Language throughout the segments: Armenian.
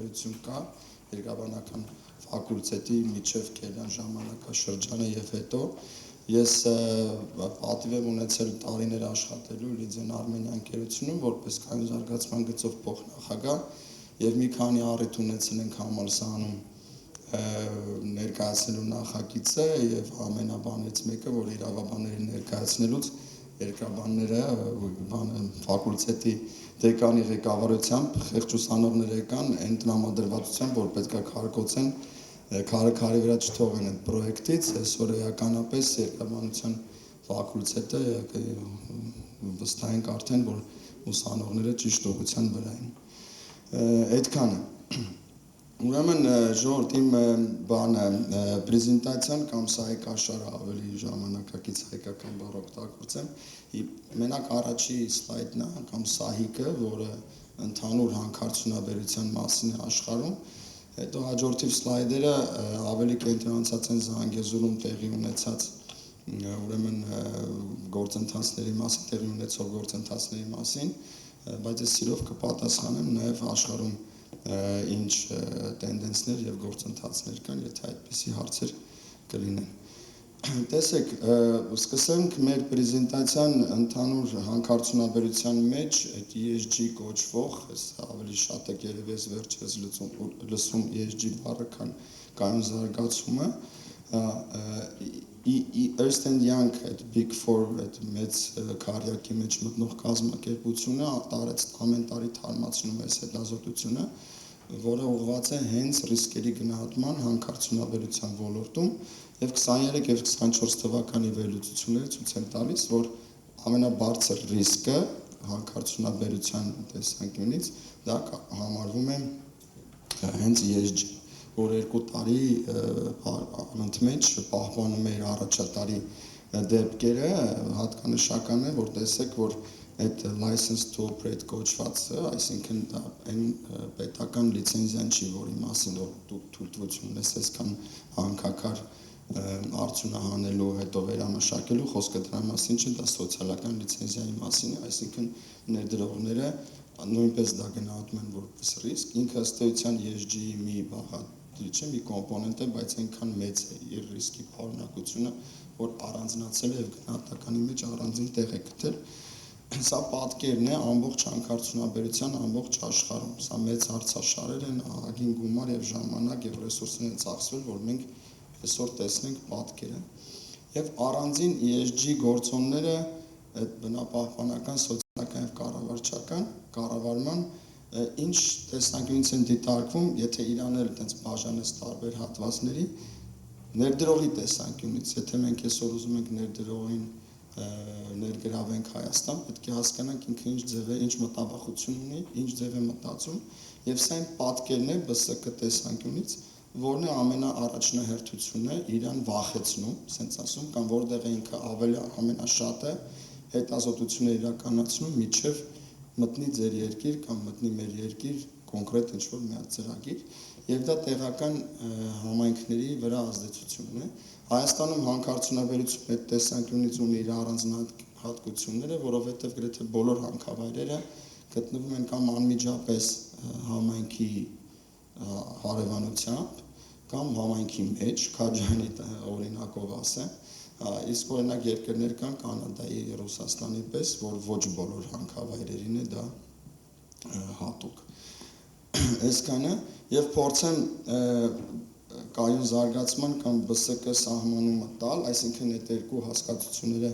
հարաբերություն կա երկրաբանական ֆակուլտետի միջև Կելյան ժամանակաշրջանը եւ հետո ես պատիվ եմ ունեցել տարիներ աշխատելու Լիձեն Արմենիա ընկերությունում որպես կայուն զարգացման գծով փոխնախագահ եւ մի քանի առիթ ունեցել ենք համալսարանում ներկայացնելու նախագիծը եւ ամենաբանից մեկը որ իրավաբանների ներկայացնելուց երկրաբանները ֆակուլտետի դեկանի ղեկավարությամբ խեղճ ուսանողներ եկան այն տրամադրվածությամբ որ պետք է քարկոծեն քարի վրա չթողեն այդ պրոյեկտից այսօր էականապես երկրաբանության ֆակուլտետը վստահենք արդեն որ ուսանողները ճիշտ ուղղության վրա են այդքանը Ուրեմն ժողովուրդ իմ բանը պրեզենտացիան կամ սահիկաշարը ավելի ժամանակակից հայկական բառ օգտագործեմ մենակ առաջի սլայդն է կամ սահիկը որը ընդհանուր հանքարդյունաբերության մասին է աշխարհում հետո հաջորդիվ սլայդերը ավելի կենտրոնացած են Զանգեզուրում տեղի ունեցած ուրեմն գործընթացների մասին տեղի ունեցող գործընթացների մասին բայց ես սիրով կպատասխանեմ նաև աշխարհում ինչ տենդենսներ եւ գործընթացներ կան, եթե այդպիսի հարցեր կլինեն։ Տեսեք, սկսենք մեր պրեզենտացիան ընդհանուր հանքարդյունաբերության մեջ այդ ESG կոչվող, այս ավելի շատ է երևի ես վերջերս լսում ESG բառը, քան կայուն զարգացումը, Ernst & Young այդ Big Four այդ մեծ քարյակի մեջ մտնող կազմակերպությունը տարեց ամեն տարի թարմացնում է այս հետազոտությունը, որը ուղղված է հենց ռիսկերի գնահատման հանքարդյունաբերության ոլորտում եւ 23 եւ 24 թվականի վերլուծությունները ցույց են տալիս, որ ամենաբարձր ռիսկը հանքարդյունաբերության տեսանկյունից դա համարվում է հենց ESG որ 2 տարի անընդմեջ պահպանում է իր առաջատարի դեպքերը, հատկանշական է, որ տեսեք, որ այդ license to operate կոչվածը, այսինքն դա այն պետական լիցենզիան չի, որի մասին որ դու թույլտվություն ունես այսքան հանքաքար արդյունահանելու, հետո վերամշակելու, խոսքը դրա մասին չէ, դա սոցիալական լիցենզիայի մասին է, այսինքն ներդրողները նույնպես դա գնահատում են որպես ռիսկ, ինքը ըստ էության ESG-ի մի մի կոմպոնենտ է, բայց այնքան մեծ է իր ռիսկի փորնակությունը, որ առանձնացել է եւ գնահատականի մեջ առանձին տեղ է գտել։ Սա պատկերն է ամբողջ հանքարդյունաբերության ամբողջ աշխարհում։ Սա մեծ հարցաշարեր են, ահագին գումար եւ ժամանակ եւ ռեսուրսներ են ծախսվել, որ մենք այսօր տեսնենք պատկերը։ Եվ առանձին ESG գործոնները այդ բնապահպանական, սոցիալական եւ կառավարման ինչ տեսանկյունից են դիտարկվում, եթե իրան էլ այդպես բաժանես տարբեր հատվածների, ներդրողի տեսանկյունից, եթե մենք այսօր ուզում ենք ներդրողին ներգրավենք Հայաստան, պետք է հասկանանք ինքը ինչ ձև է, ինչ մտավախություն ունի, ինչ ձև է մտածում, եւ սա այն պատկերն է ԲՍԿ տեսանկյունից, որն է ամենաառաջնահերթությունը իրան վախեցնում, ասենց ասում, կամ որտեղ է ինքը ավելի ամենաշատը հետազոտություններ իրականացնում միջև մտնի ձեր երկիր կամ մտնի մեր երկիր կոնկրետ ինչ-որ մի հատ ծրագիր եւ դա տեղական համայնքների վրա ազդեցությունն է Հայաստանում հանքարդյունաբերությունը այդ տեսանկյունից ունի իր առանձնահատկությունները, որովհետեւ գրեթե բոլոր հանքավայրերը գտնվում են կամ անմիջապես համայնքի հարևանությամբ կամ համայնքի մեջ, Քաջանի օրինակով ասեմ իսկ օրինակ երկրներ կան Կանադայի, Ռուսաստանի պես, որ ոչ բոլոր հանքավայրերին է դա հատուկ։ Այսքանը եւ փորձեմ կայուն զարգացման կամ ԲՍԿ սահմանումը տալ, այսինքն այդ երկու հասկացությունները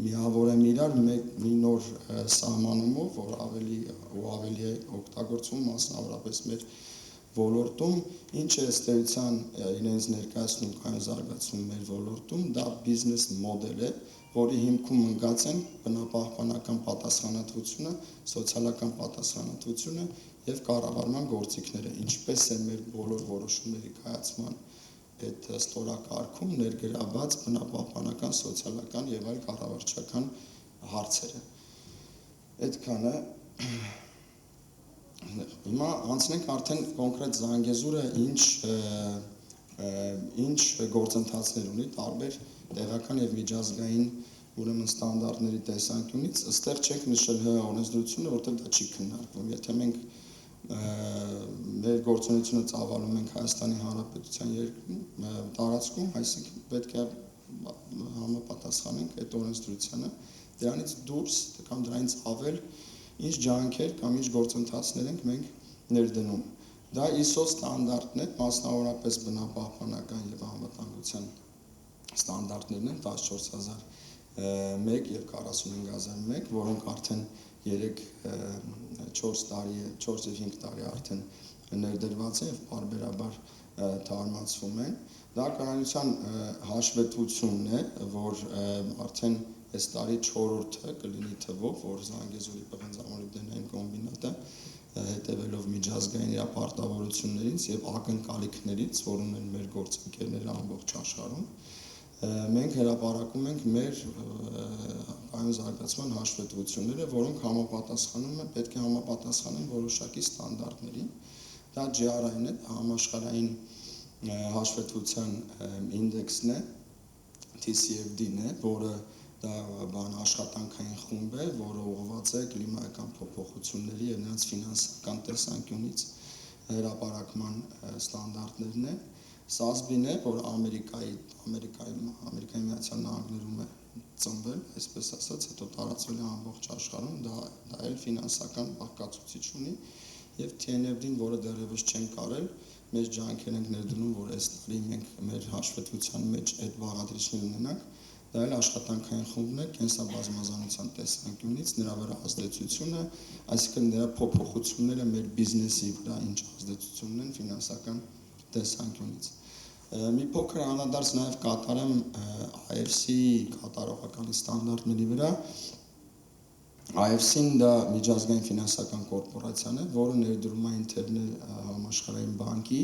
միավորեմ իրար մի նոր սահմանումով, որ ավելի է օգտագործվում մասնավորապես մեր ոլորտում, ինչ է ըստ էության իրենց ներկայացնում կայուն զարգացում մեր ոլորտում, դա բիզնես մոդել է, որի հիմքում ընկած են բնապահպանական պատասխանատվությունը, սոցիալական պատասխանատվությունը եւ կառավարման գործիքները, ինչպես է մեր բոլոր որոշումների կայացման այդ ստորակարգում ներգրավված բնապահպանական, սոցիալական եւ այլ կառավարչական հարցերը։ Այդքանը Հիմա անցնենք արդեն կոնկրետ Զանգեզուրը ինչ գործընթացներ ունի տարբեր տեղական եւ միջազգային ուրեմն ստանդարտների տեսանկյունից, ըստեղ չենք նշել ՀՀ օրենսդրությունը, որտեղ դա չի քննարկվում։ Եթե մենք մեր գործունեությունը ծավալում ենք Հայաստանի Հանրապետության տարածքում, այսինքն պետք է համապատասխանենք այդ օրենսդրությանը, դրանից դուրս կամ դրանից ավել ինչ ջանքեր կամ ինչ գործընթացներ ենք մենք ներդնում։ Դա ISO ստանդարտն է, մասնավորապես բնապահպանական եւ անվտանգության ստանդարտներն են 14001 եւ 45001, որոնք արդեն 4 տարի, 4 եւ 5 տարի արդեն ներդրված են եւ բարբերաբար թարմացվում են։ Դա կանոնության հաշվետվությունն է, որ արդեն այս տարի 4-րդը կլինի թվով, որ Զանգեզուրի պղնձամոլիբդենային կոմբինատը հետևելով միջազգային իր պարտավորություններից եւ ակնկալիքներից, որ ունեն մեր գործընկերները ամբողջ աշխարհում, մենք հրապարակում ենք մեր կայուն զարգացման հաշվետվությունները, որոնք համապատասխանում են, պետք է համապատասխանեն որոշակի ստանդարտներին։ Դա GRI-ն է, համաշխարհային հաշվետվության ինդեքսն է, TCFD-ն է, որը դա աշխատանքային խումբ է, որը ուղղված է կլիմայական փոփոխությունների եւ նրանց ֆինանսական տեսանկյունից հրապարակման ստանդարտներն է։ SASB-ն է, որ Ամերիկայի Միացյալ Նահանգներում է ծնվել, այսպես ասած, հետո տարածվել է ամբողջ աշխարհում, դա էլ ֆինանսական բաղկացուցիչ ունի, եւ TNFD-ն, որը դեռևս չենք արել, մեր ջանքեր ենք ներդնում, որ այս տարի մենք մեր հաշվետվության մեջ այդ բաղադրիչներ ունենանք։ Դա էլ աշխատանքային խումբն է կենսաբազմազանության տեսանկյունից, նրա վրա ազդեցությունը, այսինքն նրա փոփոխությունները մեր բիզնեսի վրա ինչ ազդեցություն ունեն ֆինանսական տեսանկյունից։ Մի փոքր անդրադարձ նաև կատարեմ IFC-ի կատարողականի ստանդարտների վրա։ IFC-ն դա միջազգային ֆինանսական կորպորացիան է, որը ներդրում է ինտերնել համաշխարհային բանկի,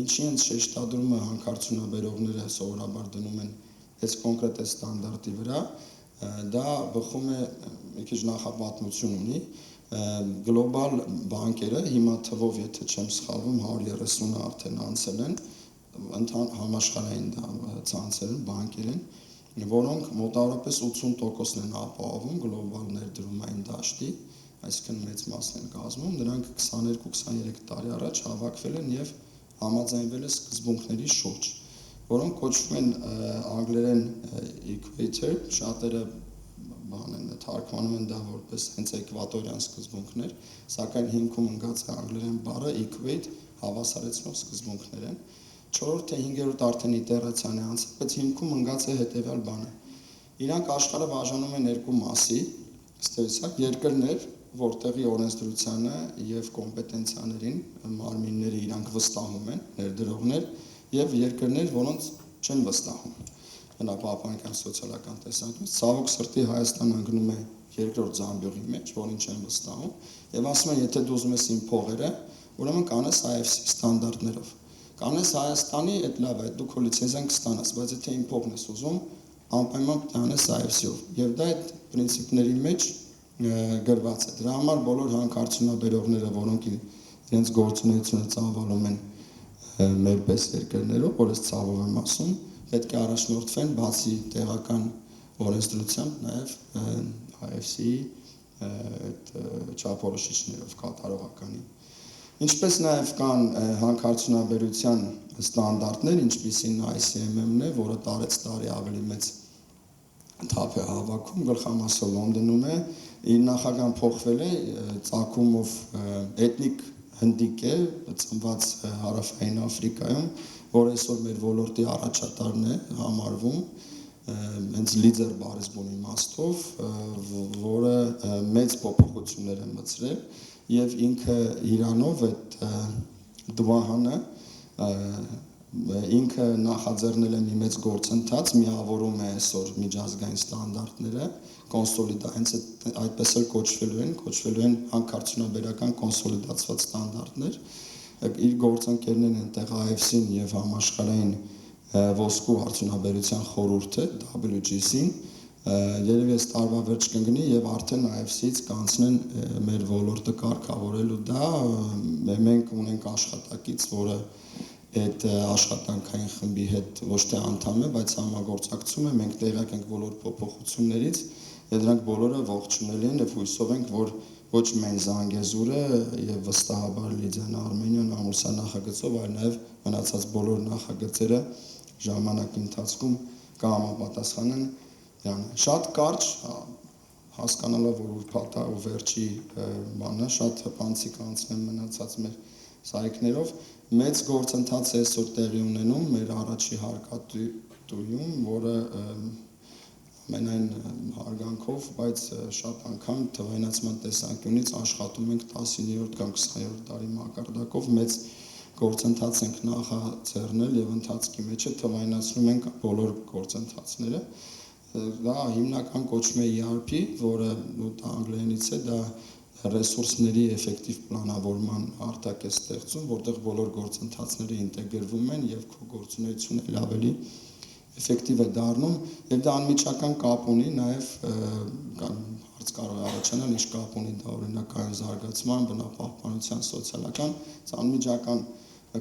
ինչի հենց շեշտադրումը հանքարդյունաբերողները սովորաբար դնում են այս կոնկրետ ստանդարտի վրա, դա բխում է մի քիչ նախապատմություն ունի, գլոբալ բանկերը հիմա թվով, եթե չեմ սխալվում, 130-ը արդեն անցել են, համաշխարհային ցանցեր են, բանկեր են, որոնք մոտավորապես 80%-ն են ապահովում գլոբալ ներդրումային դաշտի, այսինքն մեծ մասն են կազմում, նրանք 22-23 տարի առաջ հավաքվել են եւ համաձայնվել են սկզբունքների շուրջ, որոնք կոչվում են անգլերեն equator, շատերը թարգմանում են դա որպես հենց էկվատորյան սկզբունքներ, սակայն հիմքում ընկած է անգլերեն բառը equate, հավասարեցնող սկզբունքներ են։ 4-րդ թե 5-րդ արդեն իտերացիան է անցել, բայց հիմքում ընկած է հետևյալ բանը։ Իրանք աշխարհը բաժանում են երկու մասի, ստեցակ երկրներ, որտեղի օրենսդրությանը եւ կոմպետենցիաներին մարմինները իրանք վստահում են, ներդրողներ եւ երկրներ, որոնց չեն վստահում բնապահպանական սոցիալական տեսանկյունից, ցավոք սրտի Հայաստանը ընկնում է երկրորդ զամբյուղի մեջ, որին չեն վստահում, եւ ասում են, եթե դու ուզում ես իմ փողերը, ուրեմն կանես IFC ստանդարտներով։ Կանես Հայաստանի, այդ լավ է, դու քո լիցենզիան կստանաս, բայց եթե իմ փողն ես ուզում, անպայման պետք է անես IFC-ով։ Եվ դա այդ պրինցիպների մեջ գրված է։ Դրա համար բոլոր հանքարդյունաբերողները, որոնք իրենց գործունեությունը ծավալում են մեր պես երկրներով, որ ես ցավով եմ ասում, պետք է առաջնորդվեն բացի տեղական օրենսդրությամբ նաև IFC-ի այդ չափորոշիչներով կատարողականի։ Ինչպես նաև կան հանքարդյունաբերության ստանդարտներ, ինչպիսին ICMM-ն է, որը տարեցտարի ավելի մեծ թափ է հավաքում, գլխամասը Լոնդոնում է, իր նախագահան փոխվել է ծագումով էթնիկ հնդիկ է, ծնված Հարավային Աֆրիկայում, որ այսօր մեր ոլորտի առաջատարն է համարվում, հենց լիդեր բառեզբուն իմաստով, որը մեծ փոփոխություններ է մտցրել եւ ինքը իրանով այդ դվահանը ինքը նախաձեռնել է մի մեծ գործընթաց, միավորում է այսօր միջազգային ստանդարտները, կոնսոլիդա, հենց այդպես էլ կոչվելու են հանքարդյունաբերական կոնսոլիդացված ստանդարտներ, իր գործընկերներն են տեղ IFC-ն եւ համաշխարհային ոսկու արդյունաբերության խորհուրդը WGC-ն, երևի այս տարվա վերջ կընկնի եւ արդեն IFC-ից կանցնեն մեր ոլորտը կարգավորելու դա, մենք ունենք աշխատակից, որը այդ աշխատանքային խմբի հետ ոչ թե անդամ է, բայց համագործակցում է, մենք տեղյակ ենք բոլոր փոփոխություններից եւ դրանք բոլորը ողջունելի են եւ հույսով ենք, որ ոչ միայն Զանգեզուրը եւ վստահաբար Լիդիան Արմենիան ամուսա նախագծով, այլ նաեւ մնացած բոլոր նախագծերը ժամանակի ընթացքում կհամապատասխանեն դրան։ Շատ կարճ հասկանալով որ ուրբաթ ու վերջի բանը շատ հպանցիկ անցնեմ մնացած մեր սայքներով մեծ գործընթաց է այսօր տեղի ունենում մեր առաջի հարկատույում, որը ամենայն հարգանքով, բայց շատ անգամ թվայնացման տեսանկյունից աշխատում ենք 19-րդ կամ 20-րդ դարի մակարդակով մեծ գործընթաց ենք նախաձեռնել եւ ընթացքի մեջ է թվայնացնում ենք բոլոր գործընթացները։ Դա հիմնական կոչվում է ERP, որը անգլերենից է, դա ռեսուրսների էֆեկտիվ պլանավորման արտակ է ստեղծում, որտեղ բոլոր գործընթացները ինտեգրվում են եւ քո գործունեությունը էլ ավելի էֆեկտիվ է դառնում եւ դա անմիջական կապ ունի նաեւ հարց կարող է առաջանալ ինչ կապ ունի դա օրինակային զարգացման, բնապահպանության, սոցիալական, անմիջական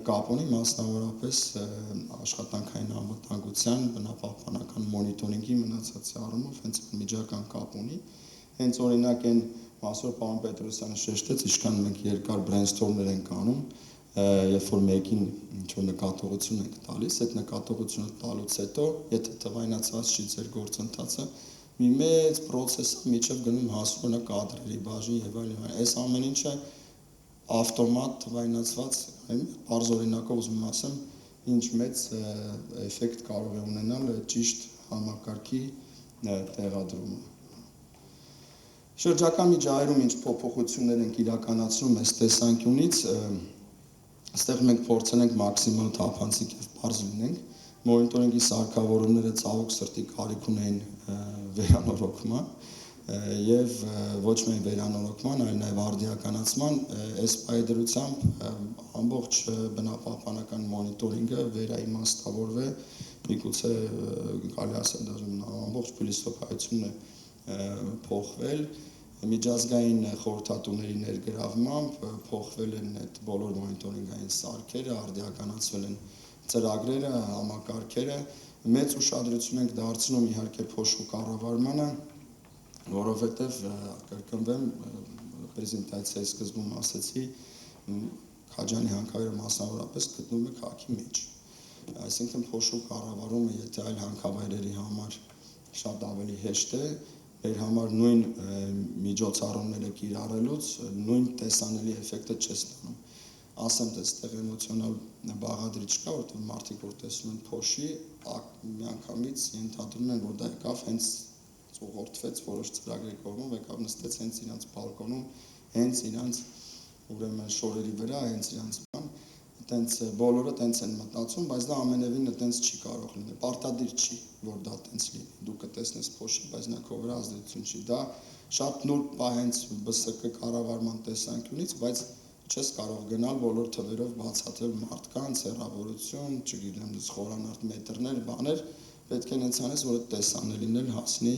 կապ ունի մասնավորապես աշխատանքային անվտանգության, բնապահպանական մոնիտորինգի մնացածի առումով հենց անմիջական կապ ունի։ Հենց օրինակ այն Մասոր պարոն Պետրոսյանը շեշտեց, ինչքան մենք երկար brainstorm-ներ ենք անում, երբ որ մեկին ինչ-որ նկատողություն ենք տալիս, այդ նկատողությունը տալուց հետո, եթե թվայնացված չի ձեր գործընթացը, մի մեծ process-ը միջև գնում հասնում է կադրերի բաժին եւ այլն։ Այս ամեն ինչը ավտոմատ թվայնացված, բարձ օրինակով ուզում ասեմ, ինչ մեծ էֆեկտ կարող է ունենալ ճիշտ համակարգի տեղադրումը։ Շրջակա միջավայրում ինչ փոփոխություններ ենք իրականացնում այս տեսանկյունից, այստեղ մենք փորձել ենք մաքսիմալ թափանցիկ եւ բարձ լինենք, մոնիտորինգի սարքավորումները ցավոք սրտի կարիք ունեն վերանորոգման եւ ոչ միայն վերանորոգման, այլ նաեւ արդիականացման, այս պայդրությամբ ամբողջ բնապահպանական մոնիտորինգը վերաիմաստավորվե, միգուցե կարելի ասել դաժան ամբողջ փիլիսոփայությունն է փոխվել, միջազգային խորհրդատուների ներգրավմամբ փոխվել են այդ բոլոր մոնիտորինգային սարքերը, արդիականացվել են ծրագրերը, համակարգերը, մեծ ուշադրություն ենք դարձնում իհարկե փոշու կառավարմանը, որովհետև կրկնվեմ պրեզենտացիայի սկզբում ասացի, Քաջանի հանքավայրը մասնավորապես գտնվում է քաղաքի մեջ։ Այսինքն փոշու կառավարումը, եթե այլ հանքավայրերի համար շատ ավելի հեշտ է, մեր համար նույն միջոցառումները կիրառելուց նույն տեսանելի էֆեկտը չես ստանում։ Ասեմ, այստեղ էմոցիոնալ բաղադրիչ կա, որտեղ մարդիկ որ տեսնում են փոշի, միանգամից ենթադրում են, որ դա եկավ հենց ուղղորդվեց որոշ ծրագրի կողմով, եկավ նստեց հենց իրանց բալկոնում, հենց իրանց ուրեմն շորերի վրա, հենց իրանց բան, այտենց բոլորը տենց են մտածում, բայց դա ամենևին այտենց չի կարող լինել, պարտադիր չի, որ դա այտենց լինի։ Դու կտեսնես փոշի, բայց նա քո վրա ազդեցություն չի։ Դա շատ նուրբ է հենց ԲՍԿ կառավարման տեսանկյունից, բայց չես կարող գնալ բոլոր թվերով բացատրել մարդկանց, հեռավորություն, չգիտեմ, խորանարդ մետրներ, բաներ, պետք է հենց անես, որ տեսանելին էլ հասնի,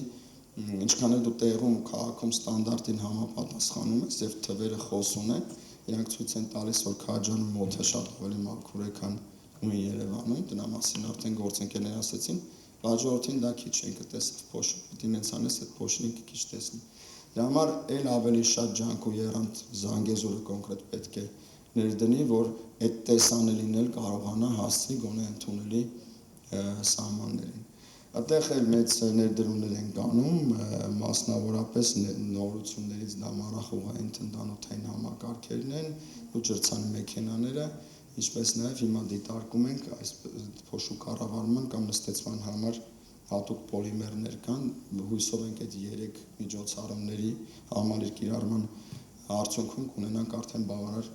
ինչքան էլ դու տեղում քաղաքում ստանդարտին համապատասխանում ես եւ թվերը խոսուն են, իրանք ցույց են տալիս, որ Քաջանում մոթը շատ ավելի մաքուր է, քան նույն Երևանում, դրա մասին արդեն գործընկերներ ասեցին, հաջորդին դա քիչ են կտեսավ փոշը, պետք է հենց անես այդ փոշին քիչ տեսնի։ Դրա համար էլ ավելի շատ ջանք ու եռանդ Զանգեզուրը կոնկրետ պետք է ներդնի, որ այդ տեսանելին էլ կարողանա հասցնի գոնե ընդունելի սահմաններին։ Այդտեղ էլ մեծ ներդրումներ են կանում, մասնավորապես նորություններից դա մառախուղային տնտանոթային համակարգերն են ու ջրցանի մեքենաները, ինչպես նաև հիմա դիտարկում ենք այս փոշու կառավարման կամ նստեցման համար հատուկ պոլիմերներ կան, հույսով ենք այդ 3 միջոցառումների համալիր կիրառման արդյունքում կունենանք արդեն բավարար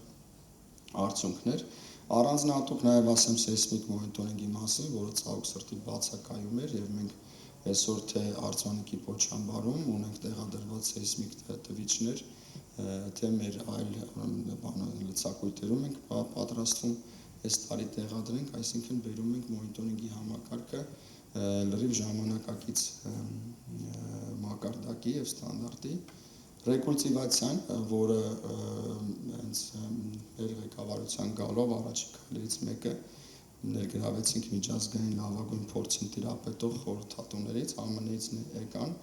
արդյունքներ։ Առանձնահատուկ նաև ասեմ սեյսմիկ մոնիտորինգի մասին, որը ցավոք սրտի բացակայում էր եւ մենք այսօր թե Արցանիկի Պոչամբարում ունենք տեղադրված սեյսմիկ տվիչներ, թե մեր այլ լցակույտերում ենք պատրաստվում այս տարի տեղադրենք, այսինքն բերում ենք մոնիտորինգի համակարգը լրիվ ժամանակակից մակարդակի եւ ստանդարտի ռեկուլտիվացիան, որը հենց մեր ղեկավարության գալով առաջի քայլերից մեկը ներգրավեցինք միջազգային լավագույն փորձին տիրապետող խորհրդատուներից, ԱՄՆ-ից եկան,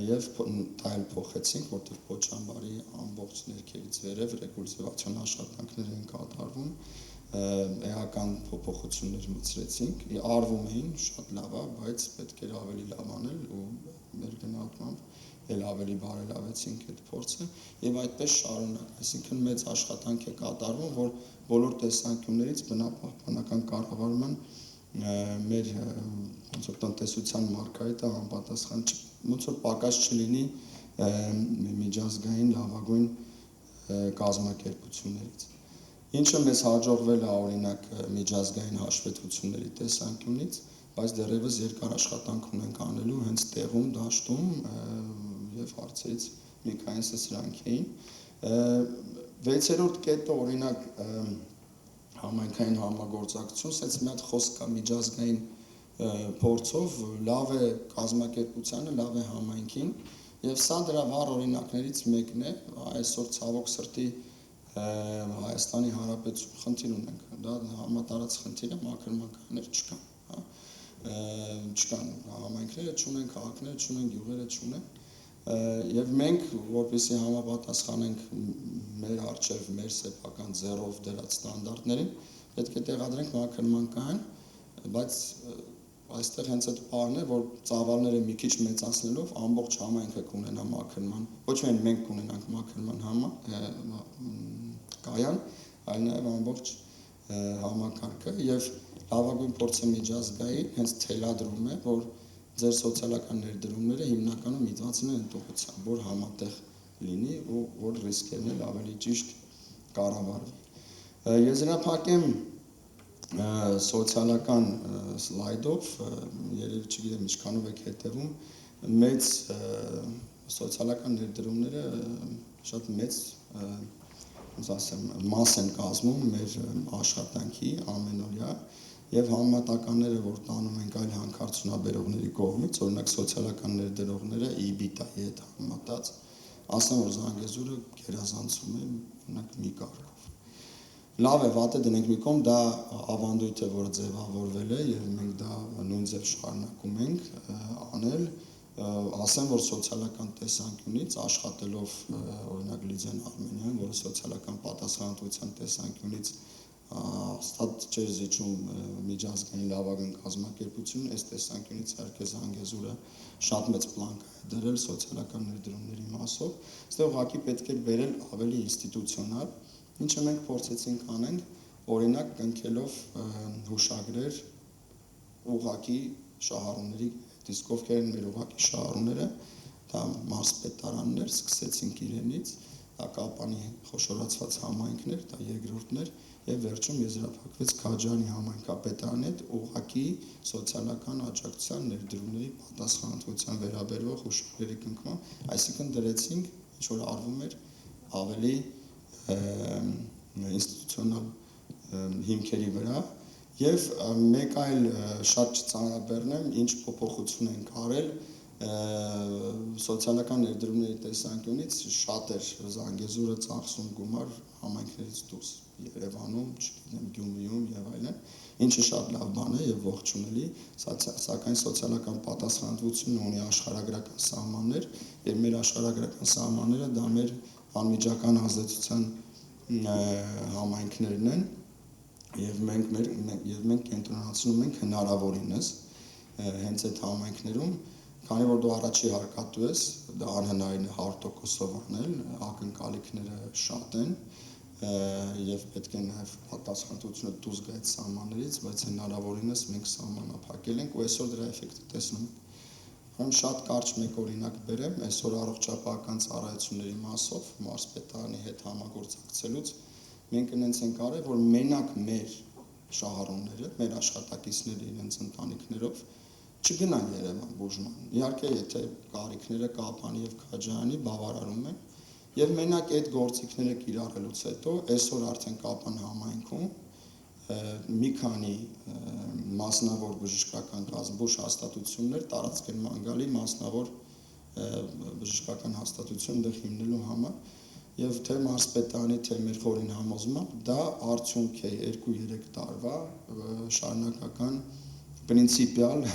եւ դա էլ փոխեցինք, որտեղ փոչամբարի ամբողջ ներքևից վերև ռեկուլտիվացիոն աշխատանքներ են կատարվում, էական փոփոխություններ մտցրեցինք, արվում էին շատ լավ է, բայց պետք էր ավելի լավ անել ու մեր գնահատմամբ էլ ավելի բարելավեցինք այդ փորձը եւ այդպես շարունակ, այսինքն մեծ աշխատանք է կատարվում, որ բոլոր տեսանկյուններից բնապահպանական կառավարման մեր ոնց որ տնտեսության մարգարիտը անպատասխան ոնց որ պակաս չլինի միջազգային լավագույն կազմակերպություններից։ Ինչը մեզ հաջողվել է օրինակ միջազգային հաշվետվությունների տեսանկյունից, բայց դեռևս երկար աշխատանք ունենք անելու հենց տեղում, դաշտում եւ հարցերից մի քանիսը սրանք էին։ 6-րդ կետը օրինակ համայնքային համագործակցություն, ասես մի հատ խոսք կա միջազգային փորձով լավ է կազմակերպությանը, լավ է համայնքին եւ սա դրա վառ օրինակներից մեկն է, այսօր ցավոք սրտի Հայաստանի Հանրապետություն խնդիր ունենք, դա համատարած խնդիր է, մաքրման չկան, հա, չկան համայնքները չունեն, քաղաքները չունեն, գյուղերը չունեն, եւ մենք որպեսզի համապատասխանենք մեր արժեվ, մեր սեփական ձեռով դրած ստանդարտներին, պետք է տեղադրենք մաքրման կայան, բայց այստեղ հենց այդ բանն է, որ ծավալները մի քիչ մեծացնելով ամբողջ համայնքը կունենա մաքրման, ոչ միայն մենք կունենանք մաքրման կայան, այլ նաև ամբողջ համակարգը եւ լավագույն փորձը միջազգային հենց թելադրում է, որ ձեր սոցիալական ներդրումները հիմնականում միտված են այդ ուղղությամբ, որ համատեղ լինի ու որ ռիսկերն էլ ավելի ճիշտ կառավարվի։ Եզրափակեմ սոցիալական սլայդով, երևի չգիտեմ ինչքանով եք հետևում, մեծ սոցիալական ներդրումները շատ մեծ, ոնց ասեմ, մաս են կազմում մեր աշխատանքի ամենօրյա եւ համատականները, որ տանում ենք այլ հանքարդյունաբերողների կողմից, օրինակ սոցիալական ներդրողները EBITDA-ի հետ համատած, ասեմ որ Զանգեզուրը գերազանցում է օրինակ մի կարգով։ Լավ է, վատը դնենք մի կողմ, դա ավանդույթ է, որ ձևավորվել է եւ մենք դա նույն ձև շարունակում ենք անել, ասեմ որ սոցիալական տեսանկյունից աշխատելով օրինակ Լիզեն Արմենյան, որը սոցիալական պատասխանատվության տեսանկյունից հաստատ չէր զիջում միջազգային լավագույն կազմակերպություն, այս տեսանկյունից իհարկե Զանգեզուրը շատ մեծ պլանկ է դրել սոցիալական ներդրումների մասով, այստեղ ուղղակի պետք է բերել ավելի ինստիտուցիոնալ, ինչը մենք փորձեցինք անենք, օրինակ կնքելով հուշագրեր ուղղակի շահառուների հետ, իսկ ովքեր են մեր ուղղակի շահառուները, դա մարզպետարաններ, սկսեցինք իրենից, դա Կապանի խոշորացված համայնքներ, դա երկրորդներ եւ վերջում եզրափակվեց Քաջարյանի համայնքապետարանի հետ ուղղակի սոցիալական աջակցության ներդրումների պատասխանատվության վերաբերող հուշագրերի կնքման, այսինքն դրեցինք ինչ որ արվում էր ավելի ինստիտուցիոնալ հիմքերի վրա եւ մեկ այլ շատ չծանրաբեռնեմ, ինչ փոփոխություն ենք արել սոցիալական ներդրումների տեսանկյունից շատ էր Զանգեզուրը ծախսում գումար համայնքներից դուրս Երևանում, չգիտեմ, Գյումրիում եւ այլն, ինչը շատ լավ բան է եւ ողջունելի, սակայն սոցիալական պատասխանատվությունը ունի աշխարհագրական սահմաններ եւ մեր աշխարհագրական սահմանները դա մեր անմիջական ազդեցության համայնքներն են եւ մենք կենտրոնացնում ենք հնարավորինս հենց այդ համայնքներում, քանի որ դու առաջի հարկատու ես, դա անհնարին է 100%-ով անել, ակնկալիքները շատ են եւ պետք է նաեւ պատասխանատվությունը դուրս գա այդ սահմաններից, բայց հնարավորինս մենք սահմանափակել ենք ու այսօր դրա էֆեկտը տեսնում ենք։ Ուրեմն շատ կարճ մեկ օրինակ բերեմ, այսօր առողջապահական ծառայությունների մասով մարզպետարանի հետ համագործակցելուց մենք այնց ենք արել, որ մենակ մեր շահառուները, մեր աշխատակիցները իրենց ընտանիքներով չգնան Երևան բուժման։ Իհարկե, եթե կարիքները Կապանի եւ Քաջարյանի բավարարում են, եւ մենակ այդ գործիքները կիրառելուց հետո այսօր արդեն Կապան համայնքում մի քանի մասնավոր բժշկական բուժ հաստատություններ տարածքներման գալի մասնավոր բժշկական հաստատություն դեռ հիմնելու համար եւ թե մարզպետարանի թե մեր խորին համոզմամբ դա արդյունք է 2-3 տարվա շարունակական պրինցիպիալ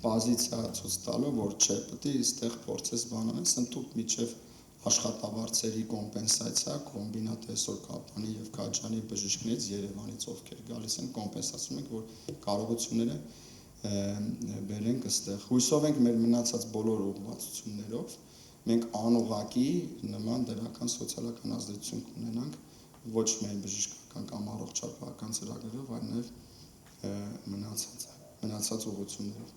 պոզիցիա ցույց տալու, որ չէ, պետք է այստեղ փորձես բանանել, ընդհանուր միջև աշխատավարձերի կոմպենսացիա, կոմբինատ այսօր Կապանի եւ Քաջանի բժիշկներից Երևանից ովքեր գալիս են կոմպենսացնում ենք, որ կարողությունները բերենք այստեղ։ Հույսով ենք մեր մնացած բոլոր ուղղվածություններով մենք անուղղակի նման դրական սոցիալական ազդեցություն կունենանք ոչ միայն բժշկական կամ առողջապահական ծրագրերով, այլ նաեւ մնացած ուղղություններով։